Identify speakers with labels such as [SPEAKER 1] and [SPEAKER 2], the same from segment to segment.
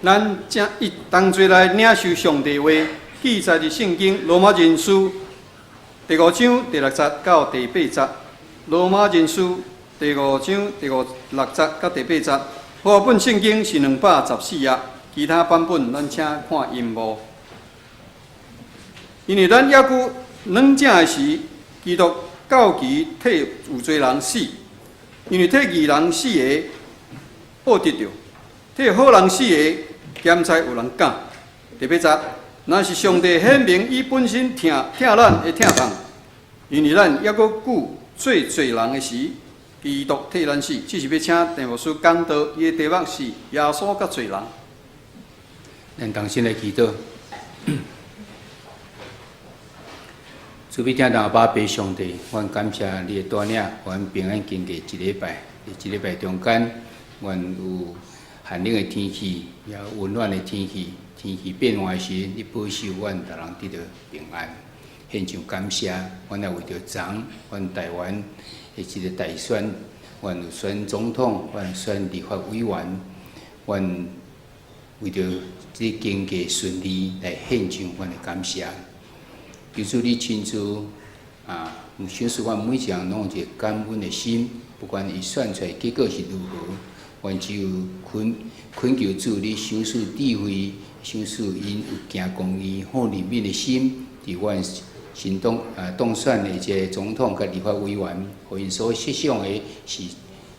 [SPEAKER 1] 咱正一同齐来领受上帝话，记载伫圣经罗马人书第5章第6节到第8节。罗马人书第5章第6节到第8节。和本圣经是214页，其他版本咱请看音幕。因为咱抑久软正的时，基督到期替有罪人死，因为替义人死的报得着，替好人死的咸菜有人讲。第8节，若是上帝显明伊本身疼咱的疼痛，因为咱抑搁久做罪人的时，基督替咱死。只是要请陈牧师讲道，伊的题目是耶稣甲罪人。
[SPEAKER 2] 咱同心来祈祷。主必听到爸爸上帝，阮感谢你的带领，阮平安经过一礼拜。在一礼拜中间，阮有寒冷的天气，也有温暖的天气。天气变化时，你保守阮逐人得到平安。献上感谢，阮也为着昨阮台湾的一个大选，阮有选总统，阮选立法委员，阮为着这经过顺利来献上阮的感谢。求主你亲自想使阮每一人拢有一个感恩的心，不管伊选出来结果是如何，阮只有恳求主你想使智慧，想使因有行公义、好怜悯的心，伫阮行当选的这个总统甲立法委员，互因所设想的是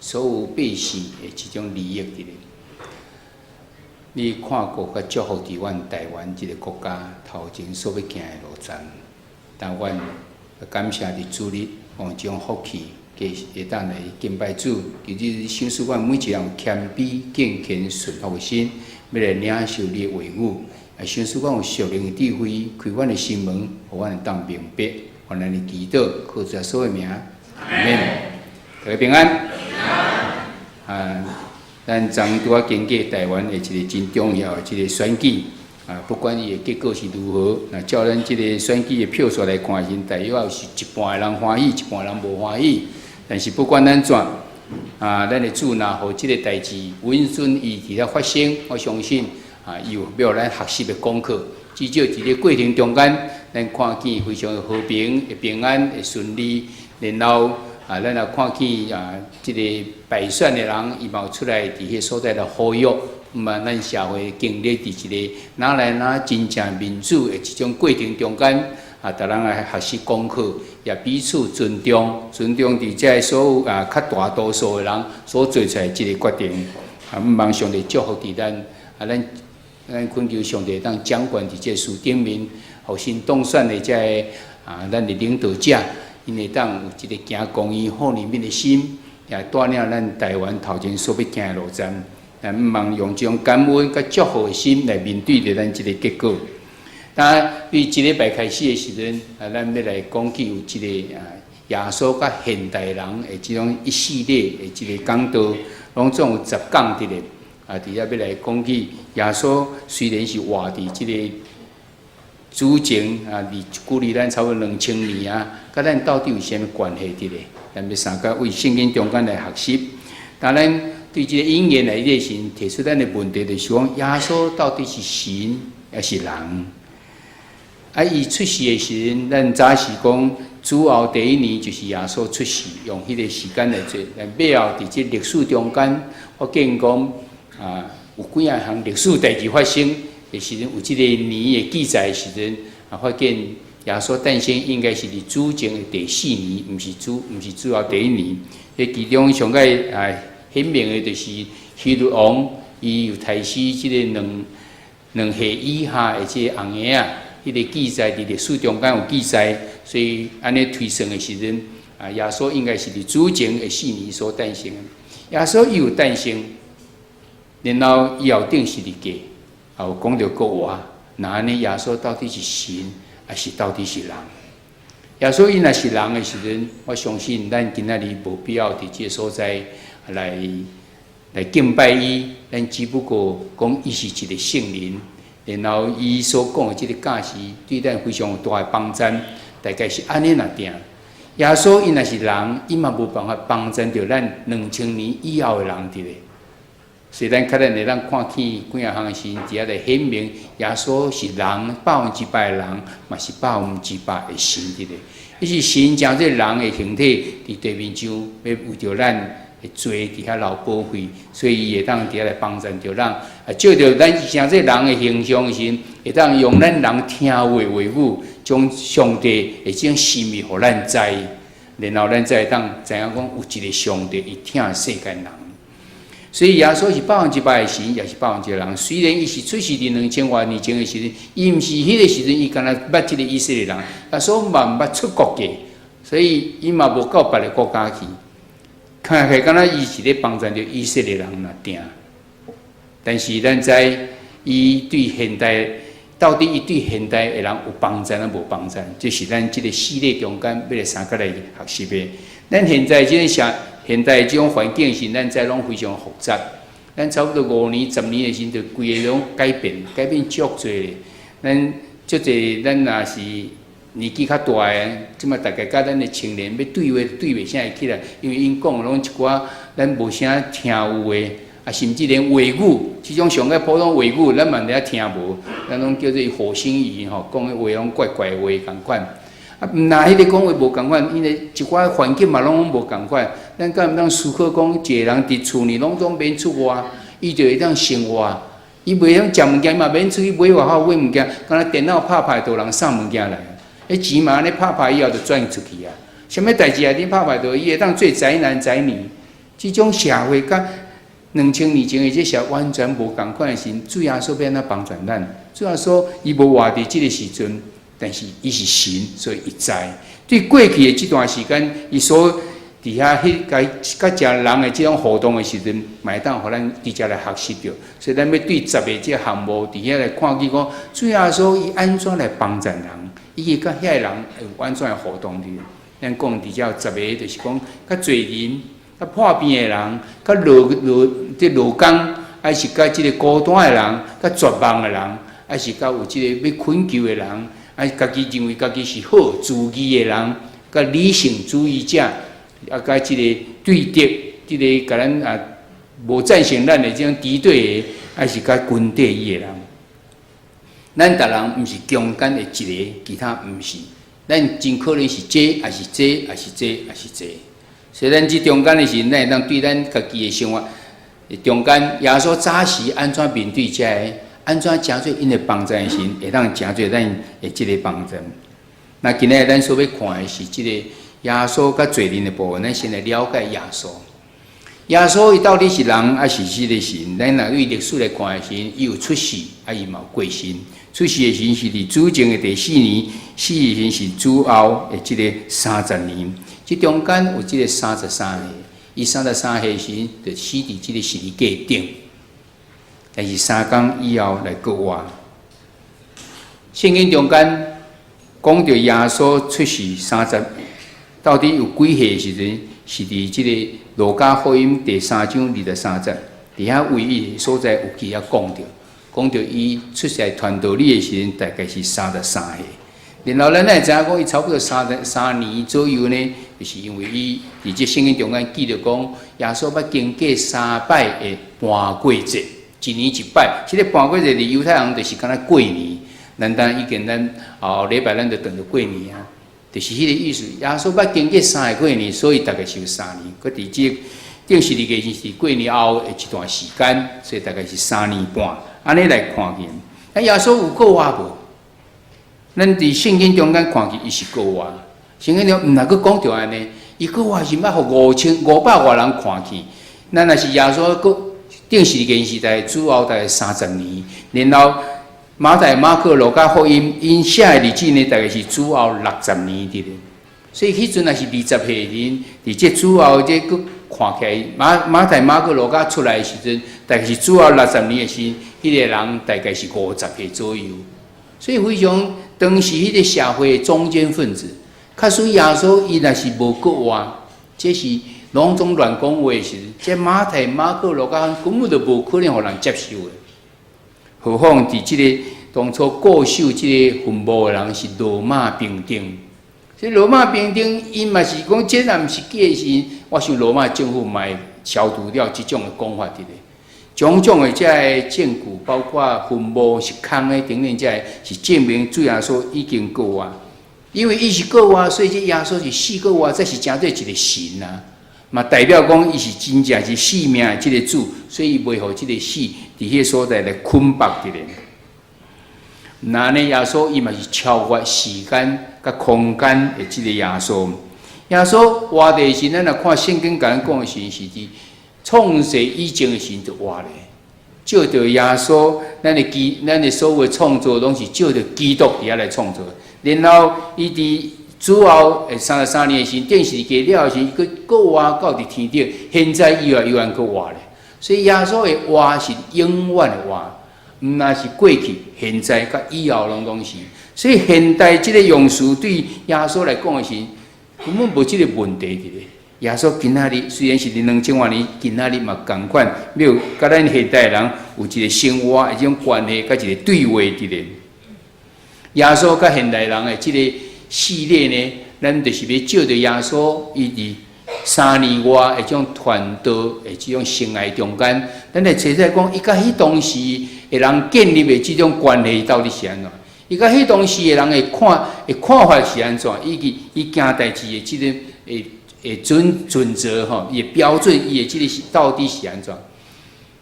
[SPEAKER 2] 所有百姓的一种利益伫咧。你看顾甲祝福伫阮台湾这个国家头前所要行的路站。但阮感谢你主日，用这种福气，会当来敬拜主。其实想使阮每一人有谦卑、敬虔、顺服的心，要来领受你的话语。也想使阮有属灵的智慧，开阮的心门，互阮当明白。阮咱的祈祷，靠着所有名，阿免。大家平安。咱昨拄仔经过台湾的一个真重要的一个选举。不管伊的结果是如何，那照咱即个选举的票数来看，现大约是一半的人欢喜，一半人无欢喜。但是不管咱怎，咱的主若互即个代志稳顺伊伫遐发生，我相信伊有要咱学习的功课。至少伫个过程中间，咱看见非常的和平、会平安、会顺利。然后咱也看见即个败选的人，伊嘛有出来伫迄所在来呼吁。咱社会经历伫一个哪来哪真正民主的一种过程中间，逐人来学习功课，也彼此尊重，尊重伫遮所有较大多数的人所做出来即个决定。望上帝祝福伫咱，咱恳求上帝当掌管伫这事顶面，互新当选的遮咱的领导者，因会当有一个行公义、好怜悯的心，也带领咱台湾头前所要行的路站。咱望用这种感恩甲祝福的心来面对着咱这个结果。当然，对一礼拜开始的时阵，咱要来讲起有一个耶稣甲现代人的这种一系列的一个讲道，拢总有10讲伫咧。伫遐要来讲起耶稣虽然是活伫这个主前距离咱差不多2000年甲咱到底有啥物关系伫咧？咱要三个为圣经中间来学习。当然。对这个因缘来热心提出咱的问题，就是讲耶稣到底是神还是人？伊出世的时阵，咱早是讲主后第1年就是耶稣出世，用迄个时间来做。但尾后伫这历史中间，我见讲有几啊项历史代志发生的时阵，有这个年的记载的时阵，发现耶稣诞生应该是伫主前的第4年，毋是主后第1年。迄其中上个显明的就是希律王，伊有杀死即个两岁以下的即个红婴仔，迄个记载伫历史中间有记载，所以安尼推算的时阵，耶稣应该是伫主前的4年所诞生。耶稣伊有诞生，然后伊后顶是日记，也有讲到国话，那安尼耶稣到底是神，还是到底是人？耶稣伊若是人的时阵，我相信咱今仔日无必要伫即个所在。来敬拜伊，咱只不过讲伊是一个圣人，然后伊所讲的这个教示对咱非常有大的帮助，大概是安尼若定。耶稣伊若是人，伊嘛无办法帮助到咱2000年以后的人伫咧。所以咱较咱会当看见几啊项神伫遐来显明，耶稣是人100%的人，嘛是100%的神伫咧。伊是神将这人的形体伫地面上，要为着咱的罪伫遐流保费，所以伊会当伫遐来帮助着咱。啊，照着咱将这人的形象的神，会当用咱人听话话语，将上帝的种心意互咱知，然后咱才会当知影讲有一个上帝，伊听世间人。所以耶稣是100%的神，也是100%的人。虽然伊是出世伫2000多年前的时阵，伊毋是迄个时阵，伊敢若捌即个以色列人，耶稣嘛毋捌出国过，所以伊嘛无到别个国家去。看起来敢若伊是咧帮助着以色列人若定。但是咱知伊对现代，到底伊对现代的人有帮助，咱无帮助，这是咱即个系列中间要来三角来学习的。咱现在即个现代这种环境是咱知拢非常复杂，咱差不多5年、10年的时阵，规个拢改变足多咧。咱足侪咱若是年纪较大个，即马大概甲咱的青年要对话对袂啥会起来，因为因讲拢一寡咱无啥听有的，啊，甚至连话语，即种上个普通话语，咱嘛咧听无，咱拢叫做火星语吼，讲的话拢怪怪话共款。啊，毋那迄个讲话无共款，因为一寡环境嘛拢无共款。咱敢毋当思考讲，一个人伫厝里拢总免出外，伊就会当生活。伊袂晓食物件嘛，免出去买外口买物件，敢若电脑拍牌，就有人送物件来。迄钱嘛安尼拍牌以后就转出去啊。啥物代志啊？你拍牌就伊会当做宅男宅女。即种社会甲2000年前的这社完全无共款的时，主耶稣要安怎帮助咱？主耶稣伊无活伫即个时阵。但是伊是神，所以伊知。对过去的这段时间，伊所伫遐甲遮人的这种互动的时阵，嘛会当互咱伫遮来学习着。所以咱要对10个这个项目伫遐来看见讲，主耶稣伊安怎来帮助人，伊去甲遐个人有安怎的互动哩？咱讲伫遮有10个，就是讲较侪人、较破病的人、较劳工，还是甲即个孤单的人、较绝望的人，还是甲有即个要困求的人。啊，家己认为家己是好自义的人，甲理性主义者，啊，甲即个对敌，即个甲咱啊无赞成咱的这种敌对的，还是甲军队伊的人。咱逐人毋是中间的一个，其他毋是。咱真可能是这，还是这，还是这，还是这。所以咱即中间的时，咱会当对咱家己的生活中间，耶稣早时安怎面对遮个？安怎诚做因的帮助的神，会当诚做咱的即个帮助。那今日咱所要看的是即个耶稣甲罪人的部分，咱先来了解耶稣。耶稣伊到底是人还是即个神？咱若对历史来看的神，伊有出世，啊伊嘛有过身。出世的神是伫主前的第4年，死的神是主后的即个30年。即中间有即个33岁，伊33岁时就死伫即个十字架顶。但是3天以后来过活。圣经中间讲到耶稣出世30，到底有几岁的时阵？是伫即个路加福音第3章23节，伫遐唯一所在有记遐讲到伊出世传道理的时阵，大概是33岁。然后咱会知影讲，伊差不多3年左右呢，就是因为伊伫即圣经中间记着讲，耶稣要经过3摆的半过节。1年1摆，即个半过节伫犹太人就是敢若过年，咱已经咱后礼拜咱就当作过年啊，就是迄个意思。耶稣捌经过3个过年，所以大概是有3年。佮伫即定十字架是过年后的一段时间，所以大概是3年半。安尼来看见，啊耶稣有过活无？咱伫圣经中间看见伊是过活，圣经中毋若佮讲着安尼，伊过活是捌互5500多人看见。咱若是耶稣佮定时间是在主后大概30年，然后马太、马可、路加福音因写的日子呢，大概是主后60年的。所以迄阵也是20岁人，伫这主后这个看起来，马太、马可、路加出来的时阵，大概是主后60年的时，迄个人大概是50岁左右。所以非常当时迄个社会的中间分子，假使耶稣伊若是无过活，这是。拢总乱讲话时，这马太、马可、路加根本就无可能互人接受的。何况伫即个当初固守即个坟墓的人是罗马兵丁，所以罗马兵丁因嘛是讲，这若毋是假的时，我想罗马政府嘛会消除掉即种的讲法伫咧。种种的这个证据，包括坟墓是空的等等，这个是证明主耶稣已经过活。因为伊是过活，所以这耶稣是死过活，这是真对一个神啊。嘛代表讲伊是真正是生命的这个主，所以袂互这个死伫迄个所在来捆绑着咧。那呢，耶稣伊嘛是超越时间甲空间的这个耶稣。耶稣活地时，咱若看圣经甲咱讲的是伫创世以前的时就活咧。照着耶稣，咱的所有的创作拢是照着基督伫遐来创作。然后伊伫主后33年的时，定时加了的时，佮活到伫天顶，现在永远佮活咧。所以耶稣的活是永远的活，毋那是过去、现在甲以后拢是。所以现代即个用词对耶稣来讲的是根本无即个问题伫咧。耶稣今仔日虽然是2000多年，今仔日嘛共款，没有甲咱现代人有一个生活的这种关系，甲一个对话伫咧。耶稣甲现代人的这个系列呢，咱就是要照着耶稣伊伫3年外的这种传道的这种生涯中间，咱来找找讲，伊甲迄当时的人建立的这种关系到底是安怎？伊甲迄当时的人的看法是安怎？伊行代志的这个准则吼，伊的标准，伊的这个到底是安怎？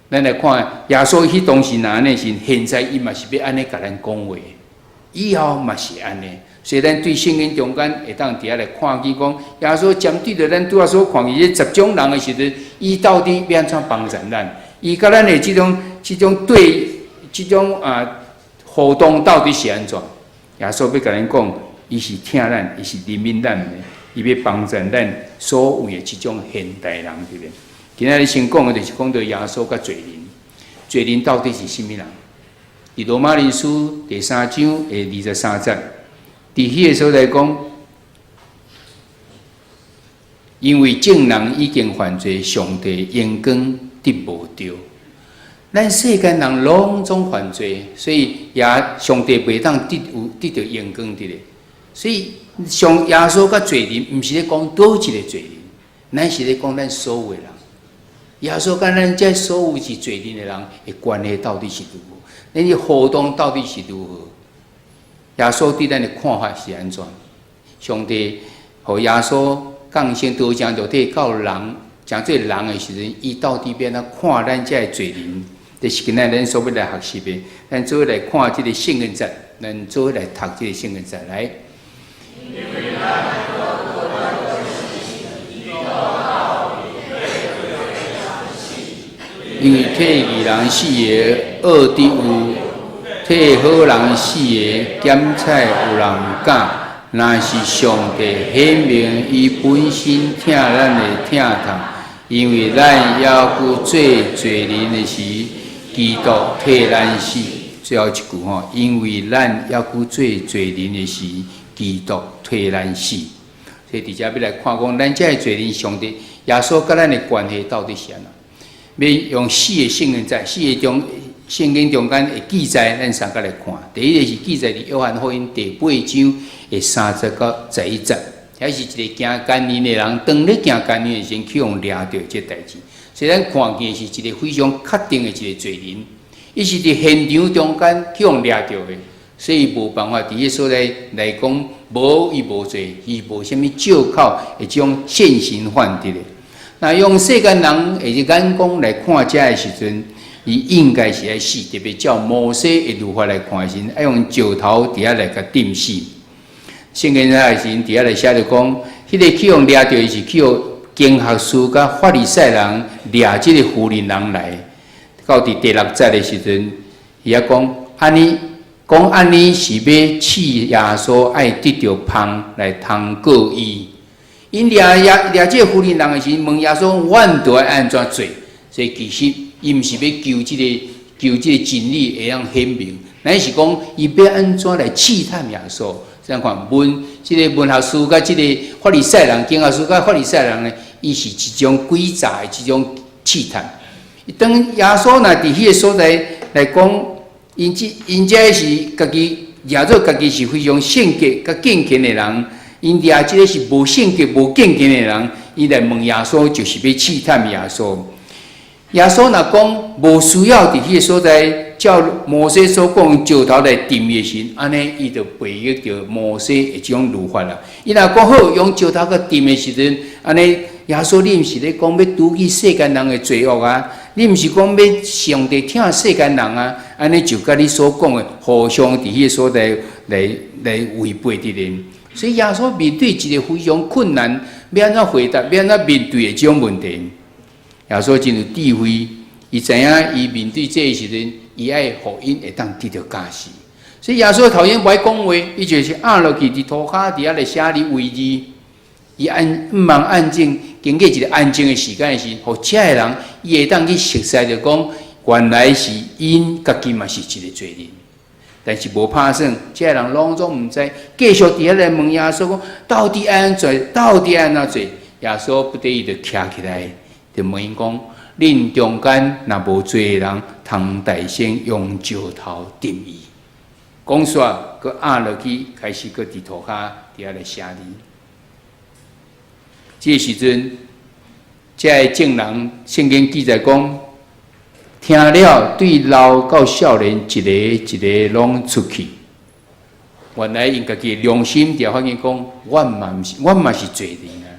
[SPEAKER 2] 咱来看耶稣迄当时哪安尼是，现在伊嘛是要安尼甲咱讲话。以后嘛是安尼，所以咱对圣经中间会当伫遐来看见讲，耶稣针对着咱拄仔所看见这10种人的时阵，伊到底要安怎帮助咱？伊甲咱的这种互动到底是安怎？耶稣要甲咱讲，伊是听咱，伊是怜悯咱的，伊要帮助咱所有的这种现代人对不对？今仔日先讲的就是讲到耶稣甲罪人，罪人到底是甚物人？伫罗马人书第3章的23节，伫迄个所在讲，因为众人已经犯罪，上帝眼光得无着。咱世间人拢总犯罪，所以上帝袂当得到眼光的咧。所以耶稣甲罪人，毋是咧讲倒一个罪人，咱是咧讲咱所有的人。耶稣甲咱这所有是罪人的人的关系到底是如何？咱的互动到底是如何？耶稣对咱的看法是安怎？上帝和耶稣降生道成肉体到人，成做人的时阵，伊到底要怎看咱这罪人？这是今仔咱所要来学习的。咱做伙来看这个圣经节，咱做伙来读这个圣经节来。因为替义人死的恶的有，替好人死的检采有人敢。若是上帝显明伊本身疼咱的疼痛，因为咱要去做罪人的时，基督替咱死。最后一句吼，因为咱要去做罪人的时，基督替咱死。所以伫遮要来看讲，咱这罪人，上帝耶稣甲咱的关系到底是安怎？要用4个圣经节，4个圣经中间的记载，咱三个来看。第一个是记载伫约翰福音第8章的30到11节，遐是一个行奸淫的人，当咧行奸淫的时阵去用掠着这代志，所以咱看见是一个非常确定的一个罪人，伊是伫现场中间去用掠着的，所以无办法伫迄所在来讲，无伊无罪，伊无啥物借口的这种现行犯的咧。那用世间人的眼光来看这的时阵，伊应该是爱死，特别照摩西的律法来看时，爱用石头伫遐来甲钉死。圣经在时伫遐来写着讲，迄个去用掠着伊是去用经学士甲法利赛人掠即个妇人人来。到第6节的时阵，伊遐讲安尼是要试耶稣爱得着芳来通告伊。因掠即个妇人人的时，问耶稣，阮着爱安怎做？所以其实伊毋是要求即个真理会当显明，乃是讲伊要安怎来试探耶稣。咱看即个文学士甲即个法利赛人，经学士甲法利赛人呢，伊是一种诡诈的一种试探。当耶稣若伫迄个所在来讲，因这是家己抓做家己是非常圣洁甲敬虔的人。因掠即个是无圣洁、无敬虔的人，伊来问耶稣，就是要试探耶稣。耶稣若讲无需要伫迄个所在，照摩西所讲石头来定伊的时，安尼伊就背约着摩西的这种律法啦。伊若讲好用石头去定的时阵，安尼耶稣你毋是咧讲要除去世间人的罪恶啊？你毋是讲要上帝听世间人啊？安尼就甲你所讲的互相伫迄个所在来违背的人。所以耶稣面对一个非常困难，要安怎回答，要安怎面对的这种问题，耶稣真有智慧，伊知影伊面对这个时阵，伊爱互因会当得到加持。所以耶稣头先不爱讲话，伊就是压落去伫涂骹底下来写哩位字，伊毋茫安静，经过一个安静的时间的时，互遮个人伊会当去熟悉着讲，原来是因家己嘛是一个罪人。但是无拍算，这人拢总毋知，继续伫遐来问耶稣讲，到底安怎做？到底安怎做？耶稣不得已就徛起来，就问因讲：恁中间若无罪人，通大声用石头定伊。讲煞，佮压落去，开始佮伫涂骹伫遐来写字。这时阵，这个证人圣经记载讲。听了，对老到少年，一个拢出去。原来因家己良心就发现讲，我嘛是罪人啊，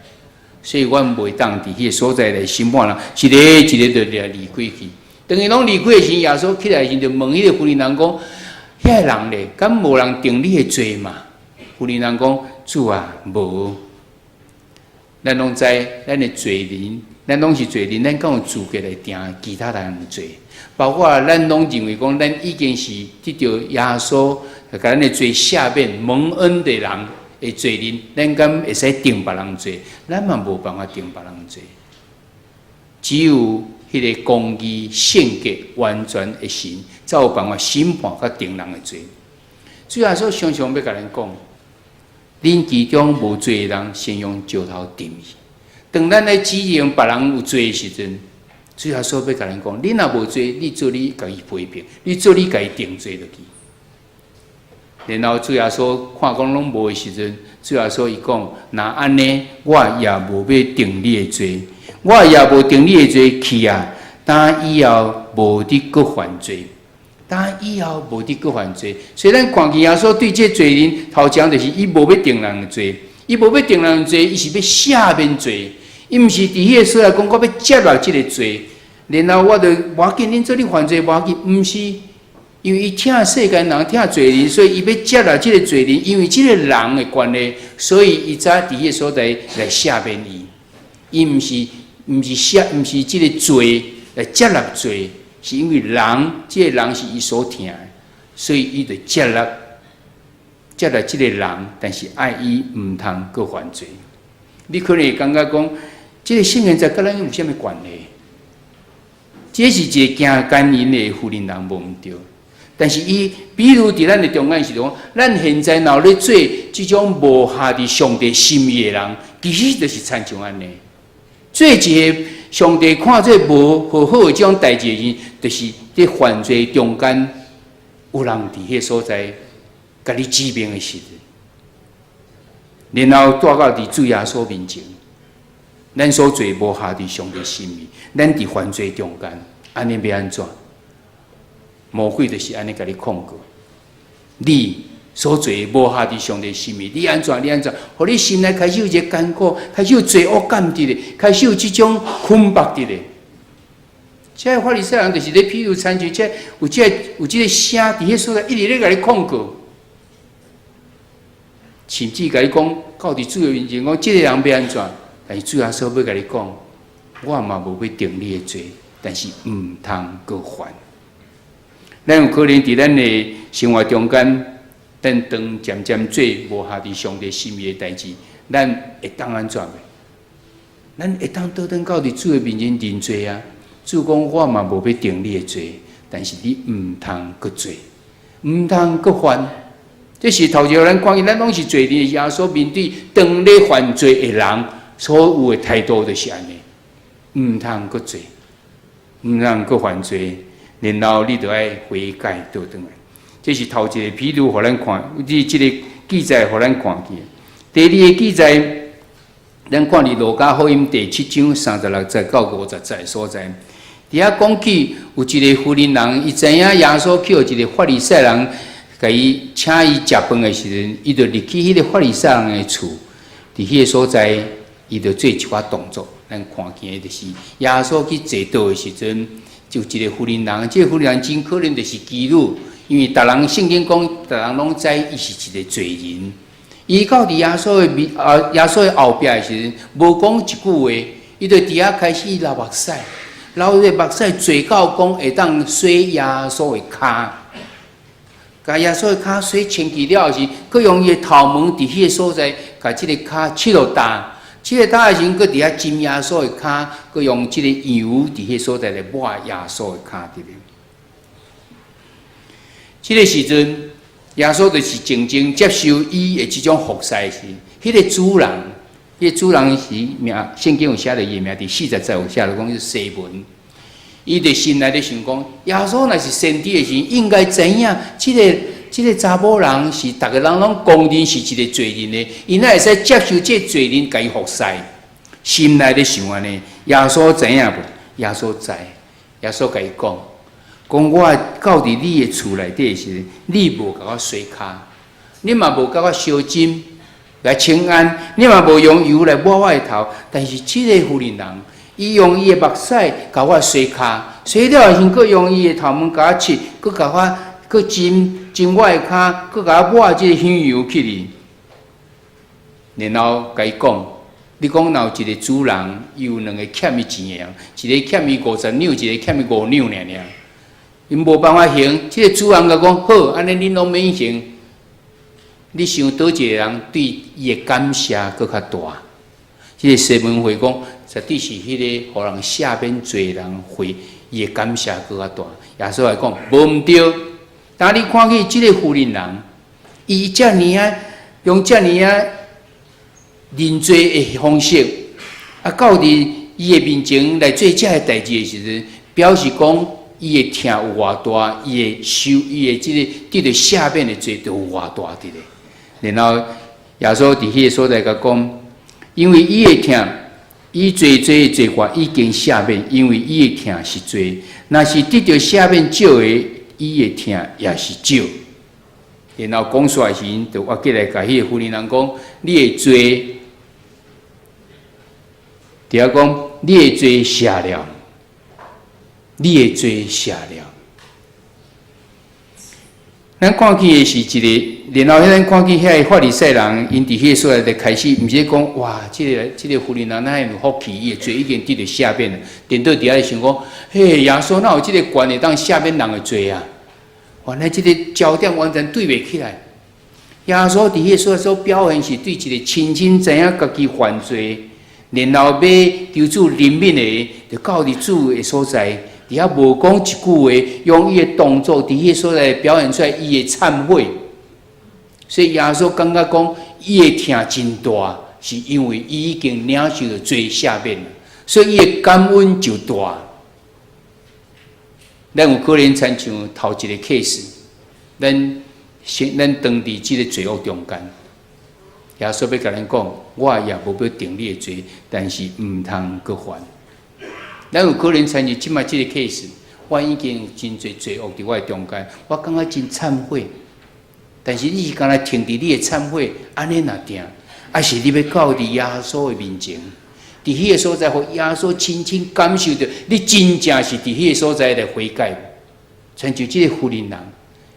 [SPEAKER 2] 所以我袂当伫迄个所在来审判人，一个就离开去。等于拢离开时，耶稣起来时就问迄个妇人人讲：遐个人咧，敢无人定你的罪嘛？妇人人讲：主啊，无。咱拢知，咱的罪人。咱拢是罪人，咱敢有资格来定其他人的罪？包括咱拢认为讲，咱已经是得到耶稣甲咱的罪赦免、蒙恩的人的罪人，咱敢会使定别人罪？咱嘛无办法定别人罪。只有迄个公义、圣洁、完全的神，才有办法审判甲定人的罪。所以耶稣常常要甲咱讲，恁其中无罪的人，先用石头定伊。当咱来指认别人有罪的时阵，主耶稣要甲咱讲：你若无罪，你做你家己批评，你做你家己定罪落去。然后主耶稣看讲拢无的时阵，主耶稣伊讲：那安尼，我也无要定你的罪，我也无定你的罪去啊！但以后无得搁犯罪，但以后无得搁犯罪。所以咱看见耶稣对这罪人头前就是伊无要定人的罪。伊无要定人罪，伊是要赦免罪。伊毋是伫迄个所在讲，我要接纳即个罪，然后我就无要紧，恁做你犯罪无要紧，毋是，因为伊听世间人听罪人，所以伊要接纳即个罪人，因为即个人的关系，所以伊才伫迄个所在来赦免伊。伊毋是即个罪来接纳罪，是因为人，即个人是伊所听的，所以伊就接纳即个人，但是爱伊毋通搁犯罪。你可能会感觉讲，即个圣言在甲咱有啥物关系？这是一个行奸淫的妇人人无毋对，但是伊，比如伫咱的中间是讲，咱现在若咧做即种无下伫上帝心意的人，其实就是参像安尼。做一个上帝看做无好的即种代志的人，就是伫犯罪中间有人伫迄所在。甲你指明的时阵，然后带到伫主耶稣面前，咱所做无下伫上帝心意，咱伫犯罪中间，安尼要安怎？魔鬼就是安尼甲你控告，你所做无下伫上帝心意，你安怎？你安怎？互你心内开始有一个艰苦，开始有罪恶感伫咧，开始有即种捆绑伫咧。这个法利赛人就是咧，譬如参像这有即个声伫迄所在一直咧甲你控告。甚至甲你讲，到伫主的面前讲，即个人要安怎？但是主耶稣要甲你讲，我嘛无要定你的罪，但是毋通搁犯。咱有可能伫咱的生活中间，咱当渐渐做无下伫上帝心意的代志，咱会当安怎？咱会当倒转到伫主的面前认罪啊！主讲，我嘛无要定你的罪，但是你毋通搁做，毋通搁犯。这是头前咱看见，咱拢是罪人的耶稣面对当咧犯罪的人所有的态度就是安尼，毋通搁做，毋通搁犯罪，然后你就爱悔改倒转来。这是头一个譬如，互咱看，即个记载互咱看见。第二个记载，咱看伫路加福音第7章36节到50节所在，伫遐讲起有一个妇人人，伊知影耶稣去互一个法利赛人，甲伊请伊食饭的时阵，伊就入去迄个法利赛人的厝，伫迄个所在，伊就做一寡动作。咱看见的就是耶稣去坐倒的时阵，就一个妇人人，这个妇人人真可能就是基督，因为逐人圣经讲，逐人拢知伊是一个罪人。伊到伫耶稣的耶稣的后壁的时阵，无讲一句话，伊就伫遐开始流目屎。流迄个目屎最到讲会当洗耶稣的骹，甲耶稣的骹洗清气了后时，佮用伊的头毛伫迄个所在，甲即个骹切落打，切落打的时阵，佮伫遐浸耶稣的骹，佮用即个油伫迄个所在来抹耶稣的骹伫咧。即个时阵，耶稣就是静静接受伊的即种服侍时，迄个主人。迄主人是名，圣经有写着伊名，伫40节有写着讲是西门。伊伫心内咧想讲，耶稣若是先知的时，应该知影即个查某人是逐个人拢公认是一个罪人的，伊哪会使接受这罪人甲伊服侍？心内咧想安尼，耶稣知影无？耶稣知，耶稣甲伊讲，我到伫你的厝内底时，你无甲我洗骹，你嘛无甲我烧针。来请安，你嘛无用油来抹我的头，但是即个妇人人，伊用伊的目屎甲我洗骹，洗了后，先佫用伊的头毛甲我切，佫甲我佫浸我的骹，佫甲我抹即个香油起哩。然后甲伊讲，你讲若有一个主人，伊有两个欠伊钱的人，一个欠伊50两，一个欠伊5两尔。因无办法还，即个主人甲讲好，安尼恁拢免还。你想倒一个人对伊的感谢搁较大？即个西门会讲，实际是迄个互人下面罪人会伊的感谢搁较大。耶稣来讲，无毋对。当你看去即个妇人人，伊遮尔啊，用遮尔啊认罪的方式，到伫伊的面前来做遮个代志的时阵，表示讲伊的疼有偌大，伊的即个得着下面的罪就有偌大伫咧。然后耶稣伫迄个所在甲讲，因为伊的疼，伊罪的罪过已经赦免，因为伊的疼是罪。若是得到赦免少的，伊的疼也是少。然后讲出来时，就我过来甲迄个妇人人讲，你的罪，伫遐讲你的罪赦了，你的罪赦了。咱看起的是一个，然后咱看起遐个法利赛人，因伫迄个所在就开始，毋是讲哇，即个妇人人哪有福气，伊的罪已经得到赦免了。颠倒伫遐想讲，嘿，耶稣哪有即个权会当赦免人的罪啊？原来即个焦点完全对袂起来。耶稣伫迄个所在所表现是对一个清清知影家己犯罪，然后要求主怜悯的，就到伫主的所在。伫遐无讲一句话，用伊的动作伫迄所在表现出来伊的忏悔，所以耶稣感觉讲伊的疼真大，是因为伊已经领受了罪赦免了，所以伊的感恩就大。咱有可能亲像头一个 case， 咱当伫即个罪恶中间，耶稣要甲咱讲，我也无要定你的罪，但是毋通搁犯。咱有可能参与即摆即个 case， 我已经有真侪罪恶伫我的中间，我感觉真忏悔。但是你是敢若停伫你的忏悔，安尼若定，还是你要到伫耶稣的面前，伫迄个所在，互耶稣亲亲感受着，你真正是伫迄个所在来悔改。像就即个妇人人，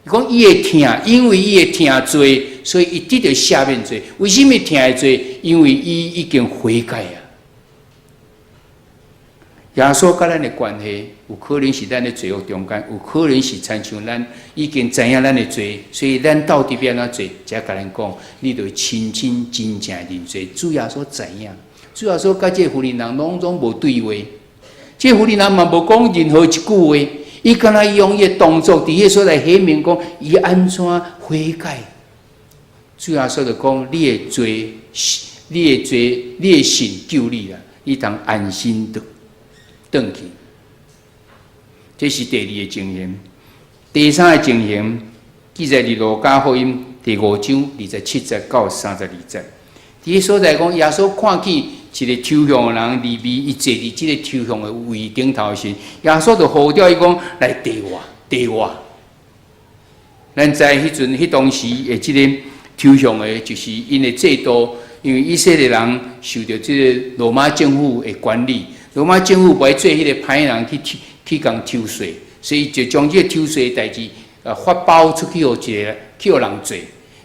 [SPEAKER 2] 伊讲伊的疼，因为伊的疼罪，所以伊得到赦免罪。为什么疼的罪？因为伊已经悔改啊。耶稣甲咱的关系，有可能是咱的罪恶中间，有可能是亲像咱已经知影咱的罪，所以咱到底要安怎做？才甲咱讲，你着亲亲真正认罪。主耶稣知影，主耶稣甲这个妇人人拢无对话，这个妇人人嘛无讲任何一句话，伊敢若用伊的动作，伫迄所来显明讲，伊安怎悔改。主耶稣就讲，你的罪，你的信救你啦，你当安心的。转去，这是第二个情形。第三个情形，记载伫路加福音第5章27节到32节。伫所在讲，耶稣看见一个抽象的人，利未伊坐伫即个抽象的位顶头时，耶稣就呼召伊讲来地我，地我。咱在迄当时的即个抽象的，就是因的制度，因为以色列人受到即个罗马政府的管理，罗马政府不爱做迄个歹人去共抽税，所以就将即个抽税的代志发包出去，去互人做。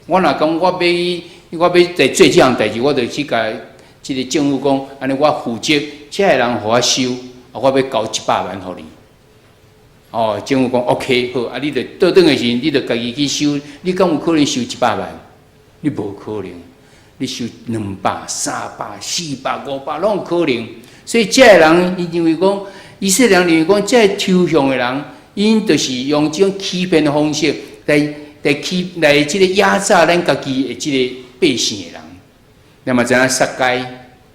[SPEAKER 2] 我若讲我要来做即项代志，我就去甲即个政府讲，安尼我负责，遮个人互我收，我要交100万互你。哦，政府讲 OK 好，啊，你着倒转的时，你着家己去收，你敢有可能收100万？你无可能，你收200、300、400、500，拢有可能。所以遮个人，伊认为讲，以色列人认为讲，遮个抽象的人，因就是用这种欺骗的方式来即个压榨咱家己的即个百姓的人。那么知影撒该，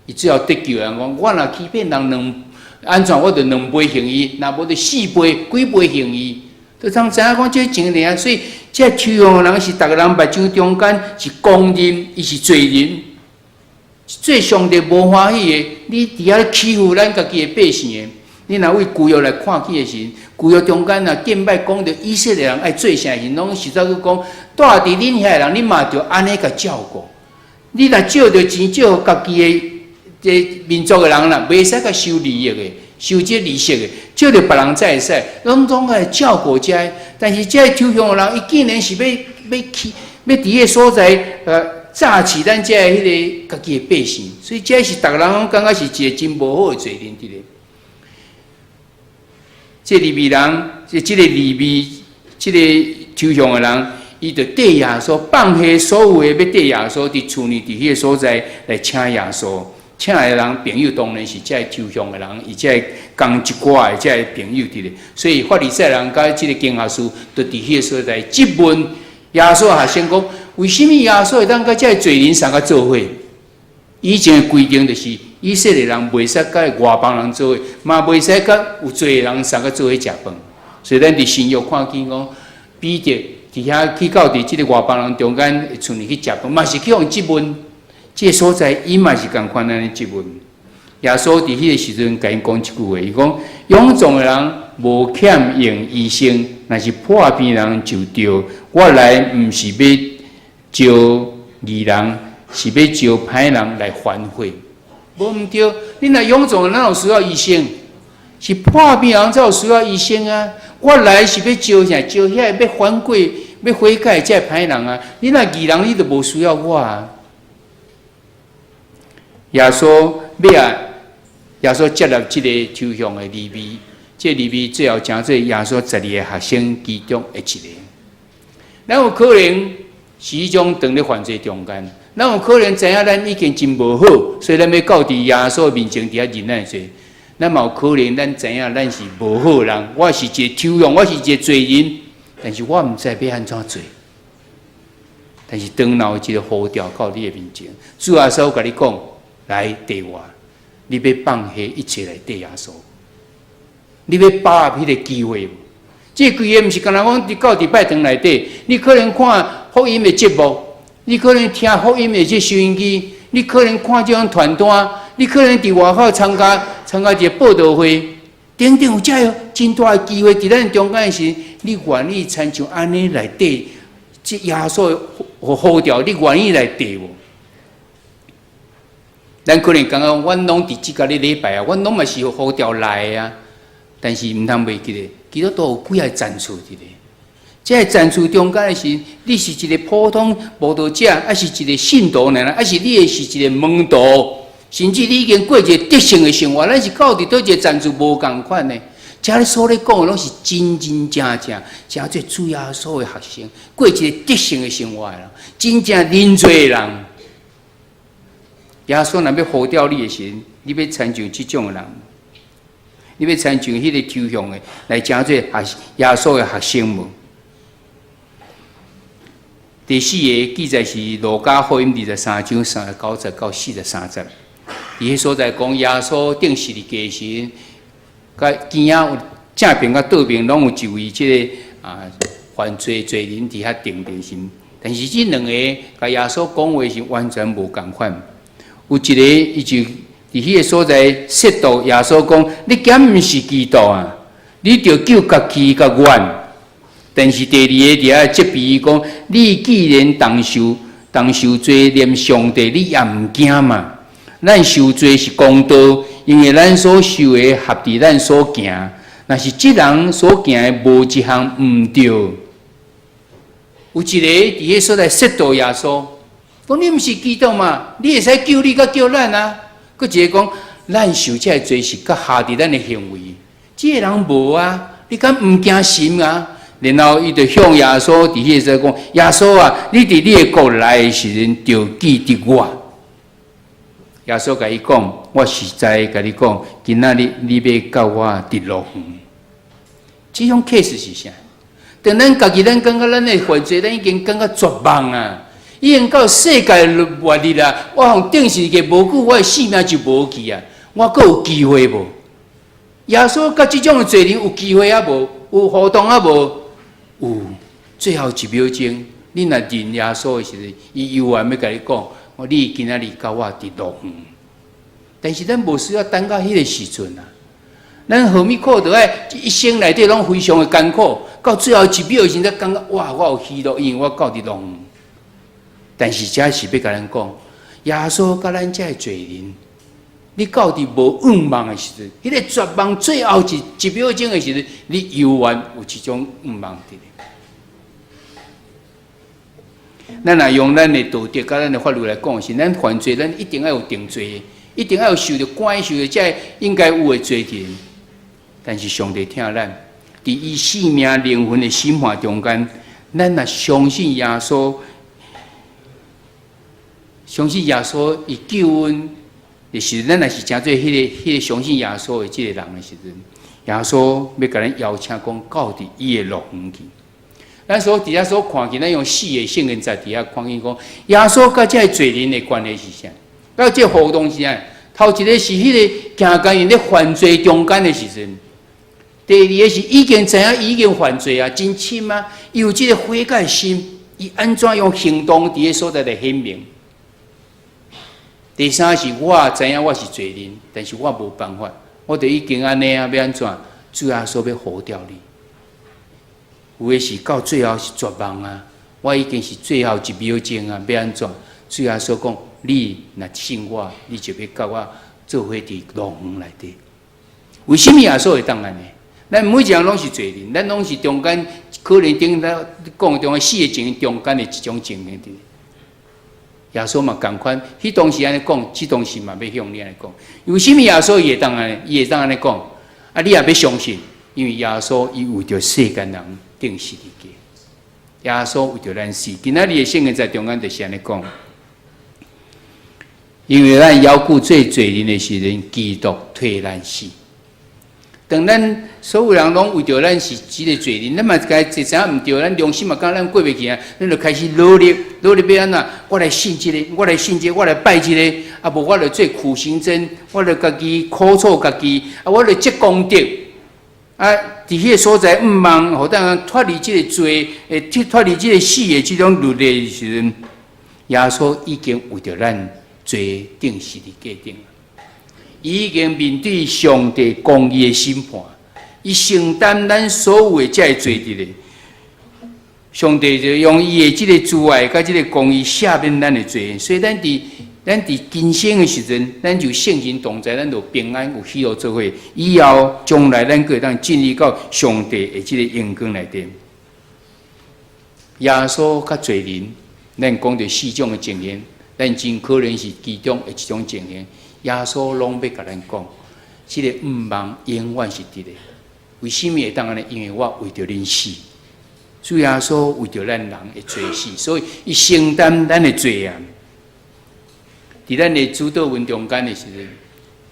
[SPEAKER 2] 伊最后得救的人讲，我若欺骗人安怎我着2倍行义，若无着4倍、几倍行义，就通知影讲这情形。所以这抽象的人是逐个人目睭中间是公人，伊是罪人，最上帝无欢喜的。你伫遐欺负咱家己的百姓的，你若为旧约来看起的时，旧约中间若敬拜讲着以色列人爱做啥时，拢实在去讲，住伫恁遐人，你嘛着安尼甲照顾。你若借着钱借家己的。这民族的人啦，袂使甲收利益的，收这利息的，借着别人才会使，拢爱照顾遮。但是这抽象的人，伊竟然是要伫迄所在诈欺咱遮迄个家己的百姓，所以这是逐个人拢感觉是一个真无好的罪人。这利未人，这个利未，这个抽象的人，伊就缀耶稣，放下所有的要缀耶稣，伫厝里伫迄个所在来请耶稣。请来的人朋友当然是遮抽象的人，伊遮共一寡的遮朋友伫咧，所以法利赛人甲即个经学士，就伫迄个所在质问耶稣学生讲：为什么耶稣会当甲遮罪人相甲做伙？以前的规定就是，以色列人袂使甲外邦人做伙，嘛袂使甲有罪的人相甲做伙食饭。所以咱伫新约看见讲，彼得伫遐去到伫即个外邦人中间厝里去食饭，嘛是去互质问。这个所在，伊嘛是共款安尼质问。耶稣伫迄个时阵，甲因讲一句话，伊讲：勇壮的人无欠用医生，若是破病人就对。我来毋是要招义人，是要招歹人来反悔。无毋对，你若勇壮的，哪有需要医生？是破病人才有需要医生啊！我来是要招啥？招遐要反悔、要悔改这歹人啊！你若义人，你就无需要我啊！耶稣耶稣接纳即个抽象的利未，这利未最后成做耶稣12个学生其中的一个。咱有可能是种长咧犯罪中间，咱有可能知影咱已经真无好，所以咱要到伫耶稣面前伫遐忍耐者。咱嘛有可能咱知影咱是无好人，我是一个抽象，我是一个罪人，但是我毋知要安怎做。但是当有一个呼召到你的面前，主耶稣甲你讲。来对我，你要放下一切来对耶稣，你要把握迄个机会。这个机会毋是干那讲伫到礼拜堂内底，你可能看福音的节目，你可能听福音的这收音机，你可能看这种传单，你可能伫外口参加一个报道会，等等有这真大的机会伫咱中间时，你愿意参像安尼来对这耶稣呼召，你愿意来对无？咱可能感觉阮拢伫即个礼拜啊，阮拢嘛是呼召来的啊，但是毋通袂记咧，其实都有几个战术伫咧。这个战术中间的是，你是一个普通慕道者，还是一个信徒呢？还是你是一个门徒？甚至你已经过一个德性的生活，咱是到底倒一个战术无共款呢？遮咧所咧讲的拢是真真正正，真做主耶稣的学生，过一个德性的生活的人，真正认罪的人。耶稣若要呼召你的时，你要参像即种的人，你要参像迄个抽象的来成做耶稣的学生无？第4个记载是路加福音23章39节到43节，伊迄所在讲耶稣定时的家时，甲见啊有正边甲倒边拢有一位即个犯罪罪人伫遐定地心，但是即两个甲耶稣讲话是完全无共款。有一个伊就伫迄个所在说道耶稣讲：你敢毋是基督啊？你着救家己甲阮。但是第二个伫遐责备伊讲：你既然当受罪念上帝，你也毋惊嘛？咱受罪是公道，因为咱所受的合伫咱所行。若是即人所行的无一项毋对，有一个伫迄所在说道耶稣，讲你毋是基督嘛？你会使救你，甲救咱啊？佫一个讲，咱受这个罪是甲下伫咱的行为，即个人无啊，你敢毋惊神啊？然后伊就向耶稣伫迄个时候讲：耶稣啊，你伫你的国来的时阵，就记得我。耶稣甲伊讲：我实在甲你讲，今仔日你要甲我伫乐园。这种 case 是啥？当咱家己咱感觉咱的犯罪，咱已经感觉绝望啊！已经到世界末日啦！我从顶世界无久，我的性命就无去啊！我还有机会无？耶稣甲这种的罪人有机会啊无？有互动啊无？有。最后一秒钟，你若认耶稣的时阵，伊犹原要甲你讲：你今仔日甲我伫乐园。但是咱无需要等到迄个时阵啊！咱何物苦着爱一生内底拢非常的艰苦，到最后一秒时才感觉哇，我有喜乐，因为我到伫乐园。但是这是要甲咱讲，耶稣甲咱这个罪人，你到伫无愿望的时阵，迄个绝望最后一秒钟的时阵，你犹原有一种愿望伫咧。咱若用咱的道德甲咱的法律来讲，是咱犯罪，咱一定要有定罪，一定要有受着关受着这应该有的罪责。但是上帝听咱，伫伊生命灵魂的审判中间，咱若相信耶稣，伊救恩的时阵，咱若是真做迄个相信耶稣的这个人的时阵，耶稣要甲咱邀请讲到伫伊的乐园去。咱所伫遐所看见，咱用4个圣经在伫遐看见讲，耶稣甲这个罪人的关系是啥？到这互动是啥？头一个是迄个行间因咧犯罪中间的时阵。第二个是已经知影已经犯罪啊，真深啊，伊有这个悔改心，伊安怎用行动伫个所在来显明。第三是我知影我是罪人，但是我无办法，我就已经安尼啊，要安怎？主耶稣要护掉你。有的是到最后是绝望啊，我已经是最后一秒钟啊，要安怎？主耶稣讲，你若信我，你就要甲我做伙伫乐园内底。为什么耶稣会当安尼？咱每一个人拢是罪人，咱拢是中间可能顶咱讲中的4个情形中间的一种情形。耶稣嘛同款，迄当时安尼讲，即当时嘛要向你安尼讲。为什么耶稣会当安尼？伊会当安尼讲？啊，你也要相信，因为耶稣伊为着世间人定十字架。耶稣为着咱死，今仔日的圣经在中间就是安尼讲。因为咱要顾做罪人的时阵，基督替咱死。当咱所有人拢为着咱是即个罪人，咱嘛该一知影毋对，咱良心嘛讲咱过袂去啊，咱就开始努力要安怎？我来信即个，我来信即个，我来拜即个，啊无我来做苦行僧，我来家己苦楚家己，啊我来积功德，啊伫迄个所在毋望，互咱脱离即个罪，脱离即个死的即种律例的时阵，耶稣已经为着咱罪定十字架顶。已经面对上帝公义的审判，伊承担咱所有的这罪责的。上帝就用伊的这个慈爱甲这个公义赦免咱的罪，所以咱伫今生的时阵，咱就圣人同在，咱就平安有喜乐做伙。以后将来咱可以当进入到上帝的这个荣光内底。耶稣甲罪人，咱讲着4种的情形，咱真可能是其中的一种情形。耶稣拢要甲咱讲，这个毋望永远是伫咧。为什么会当安尼？因为我为着恁死，主耶稣为着咱人的罪死，所以伊承担咱的罪啊。伫咱的主祷文中间的时阵，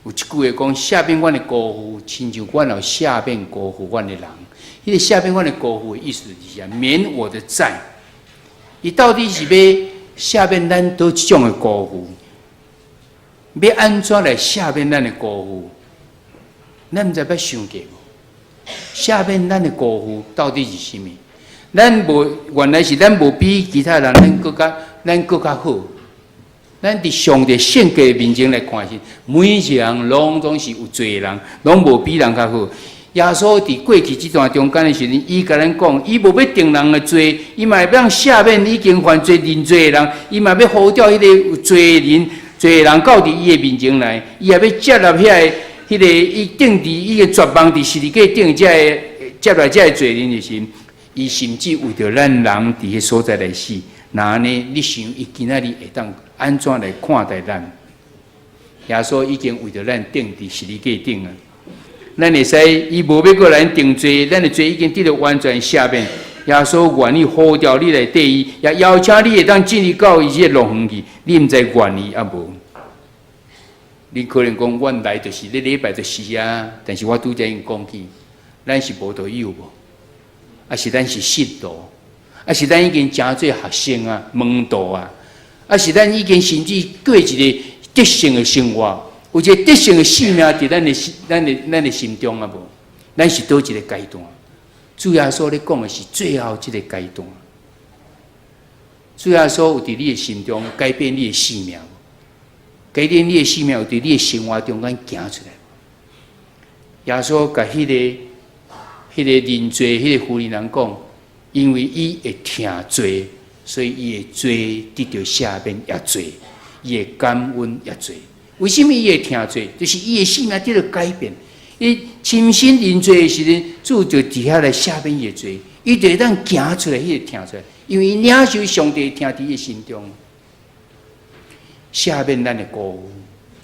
[SPEAKER 2] 有一句话讲：赦免阮的辜负，亲像阮有赦免辜负阮的人。迄个赦免阮的辜负的意思是啥？免我的债。伊到底是要赦免咱倒一种的辜负？要安怎来赦免咱的辜负？咱毋知要想过无？赦免咱的辜负到底是啥物？咱无原来是咱无比其他人咱更较好。咱伫上帝性格面前来看是，每一个人拢总是有罪的人，拢无比人较好。耶稣伫过去这段中间的时阵，伊甲咱讲，伊无要定人的罪，伊嘛要让下面已经犯罪认罪的人，伊嘛要呼召迄个罪人到伫伊的面前来，伊也要接纳迄个伊定伫伊个绝望伫十字架顶接来这个罪人的时，伊甚至为着咱人伫迄所在来死。那呢？你想伊今仔日会当安怎来看待咱？耶稣已经为着咱定伫十字架顶啊！咱会使，伊无要过来定罪，咱的罪已经得到完全赦免。耶稣愿意呼召你来对伊，也邀请你会当进入到伊这乐园去。你毋知愿意啊无？你可能讲，阮来就是你礼拜就是啊，但是我拄则已经讲去，咱是无道友无，啊是咱是信徒。啊，是咱已经真做学生啊、门徒啊，啊是咱已经甚至过一个得胜的生活，有一个得胜的性命伫咱的心中啊无？咱是倒一个阶段？主耶稣咧讲的是最后这个阶段。主耶稣有伫你的心中改变你的性命，改变你的性命有伫你的生活中间行出来。耶稣甲迄个认罪迄个妇人人讲。因为伊会听罪，所以伊会罪得到赦免也罪，伊会感恩也罪。为什么伊会听罪？就是伊的性命得到改变。伊亲身认罪的时阵，主就伫遐来赦免伊的罪，伊就会当行出来，迄个听出来。因为伊领受上帝听伫伊心中，赦免咱的过误，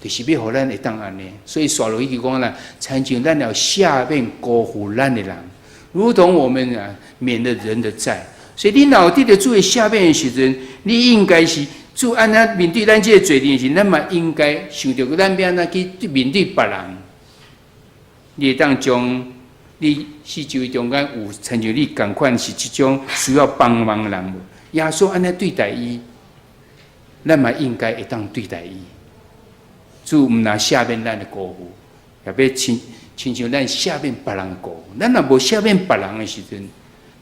[SPEAKER 2] 就是要互咱会当安尼。所以刷落去讲啦，参像咱要赦免辜负咱的人。如同我们啊免了人的债，所以你脑地的主的下面的时阵，你应该是主按他面对咱这个罪人时，咱嘛应该想到咱要安怎去面对别人。你会当将你四周围中间有亲像你共款是这种需要帮忙的人无？耶稣安尼对待伊，咱嘛应该会当对待伊。主毋拿赦免咱的过误，也要亲像咱赦免别人的过误，咱若无赦免别人的时阵，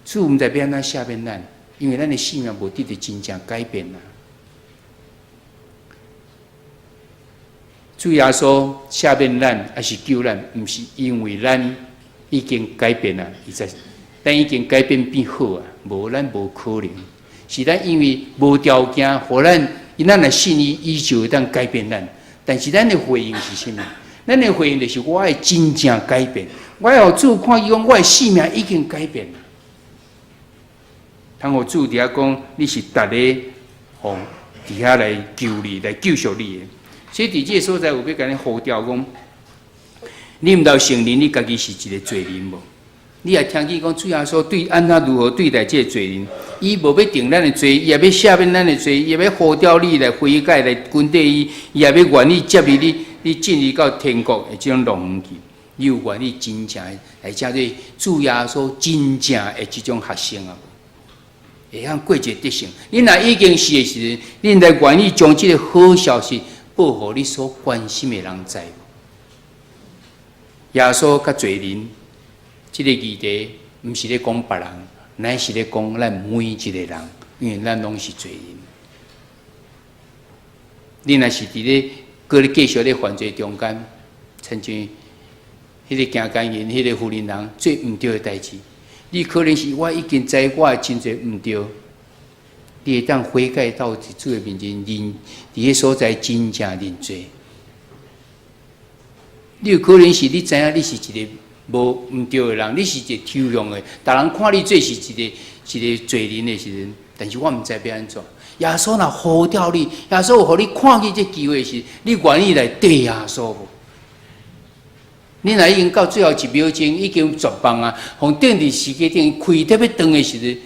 [SPEAKER 2] 主毋知要安怎赦免咱，因为咱的性命无得到真正改变啦。主耶稣赦免咱，还是救咱，毋是因为咱已经改变啦，咱已经改变变好啊，无咱无可能，是咱因为无条件，互咱来信伊，伊就会当改变咱。但是咱的回应是什么？咱的回应就是我会真正改变，我要主看伊讲，我的性命已经改变了。通互主伫遐讲，你是逐个吼伫遐来救你、来救赎你的。所以伫这个所在，有要甲你呼召讲，你毋要承认你家己是一个罪人无？你也听见讲，主耶稣对按他如何对待这个罪人，伊无要定咱的罪，伊也要赦免咱的罪，伊也要呼召你来悔改、来跟对伊，伊也要愿意接纳你进入到天国的这种乐园去。你有愿意真正来加做主耶稣真正的这种学生啊？会晓过一个德行。你若已经是的时阵，你来愿意将这个好消息报给你所关心的人知。耶稣甲罪人。这个议题毋是咧讲别人，乃是咧讲咱每一个人，因为咱拢是罪人。你若是伫咧搁咧继续咧犯罪中间，亲像迄个行奸人、迄个妇人人做毋对的代志，你可能是我已经知我的真侪毋对，你会当悔改到主的面前认，伫迄所在真正认罪。你有可能是你知影你是一个。无毋对的人，你是一个抽象的，大人看你做是一个罪人的时阵，但是我毋知要安怎。耶稣若呼召你，耶稣有互你看见这机会时，你愿意来对耶稣无？你若已经到最后一秒钟，已经绝望啊，从顶伫世界顶开特别长的时阵，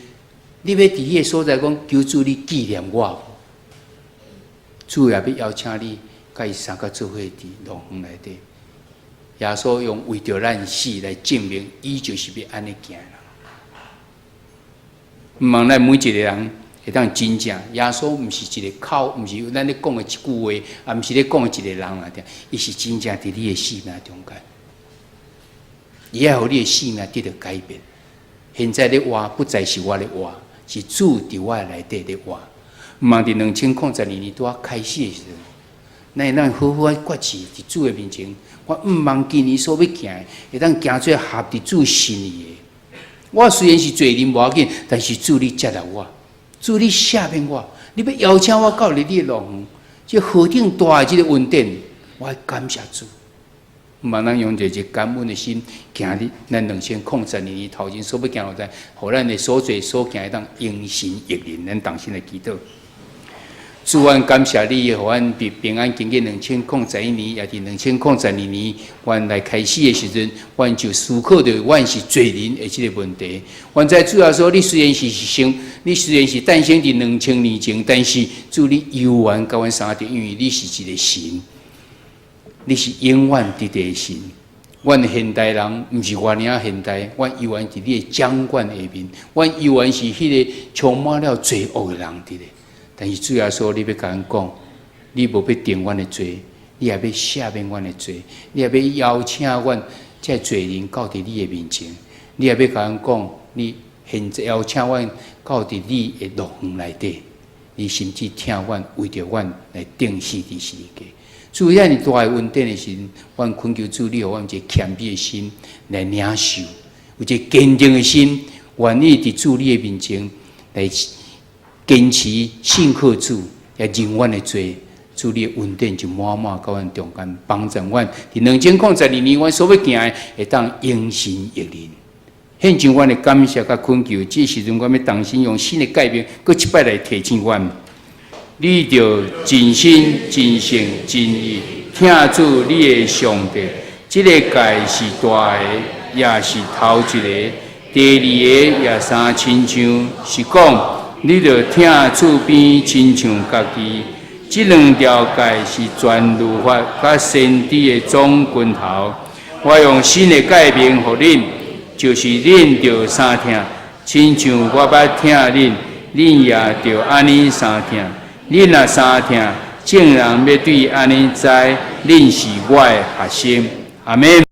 [SPEAKER 2] 你要伫迄个所在讲求主你纪念我，主也要邀请你，甲伊三个做伙伫乐园内底。耶稣用为着咱死来证明，伊就是要安尼行啦。毋望咱每一个人会当真正，耶稣毋是一个口，毋是咱咧讲的一句话，也毋是咧讲的一个人啊，伊是真正伫你的生命中间，伊要互你的生命得到改变。现在咧活不再是我咧活，是主伫我内底咧活。毋茫伫2002年拄啊开始的时阵，咱好好决志伫主的面前，我毋茫今年所要行的，会当行做合伫主心意的。我虽然是罪人无要紧，但是主你接纳我，主你赦免我，你要邀请我到你的路园，这何等大的这个恩典，我感谢主。毋茫咱用一个感恩的心，行伫咱2002年头前所要行路在，互咱的所做所行会当因信益人，咱同心来祈祷。主，阮感谢你，互阮平安经过2001年，也伫2002年，阮来开始的时阵，阮就思考着阮是罪人的这个问题。阮在主要说，你虽然是诞生伫2000年前，但是主你犹原甲阮相对，因为你是一个神，你是永远伫地的神。阮现代人毋是原领现代，阮犹原伫你的掌管下面，阮犹原是迄个充满了罪恶的人伫咧。但是主要说，你要甲阮讲，你无要定阮的罪，你也要赦免阮的罪，你也要邀请阮这罪人到伫你的面前，你也要甲阮讲，你现在邀请阮到伫你的乐园内底，你甚至听阮为着阮来定死伫世界。主要你大的恩典的时阵，阮恳求主，你互阮一个谦卑的心来领受，有一个坚定的心，愿意伫主你的面前来。坚持信靠主，也认阮的罪，主你的恩典就满满到阮中间，帮助阮。伫2002年，阮所要行的会当因信益人。献上阮的感谢甲恳求，这时阵阮要重新用新的改变，搁一摆来提醒阮。你着真心、真性、真意听主你的上帝，这个界是大的，也是头一个；第二个也三亲像，是讲。你着听厝边亲像家己，这两条界是全律法甲先知的总拳头。我用新的改变予恁，就是恁着三听，亲像我捌听恁，恁也着安尼三听。恁若三听，众人要对安尼知，恁是我的学生。阿们。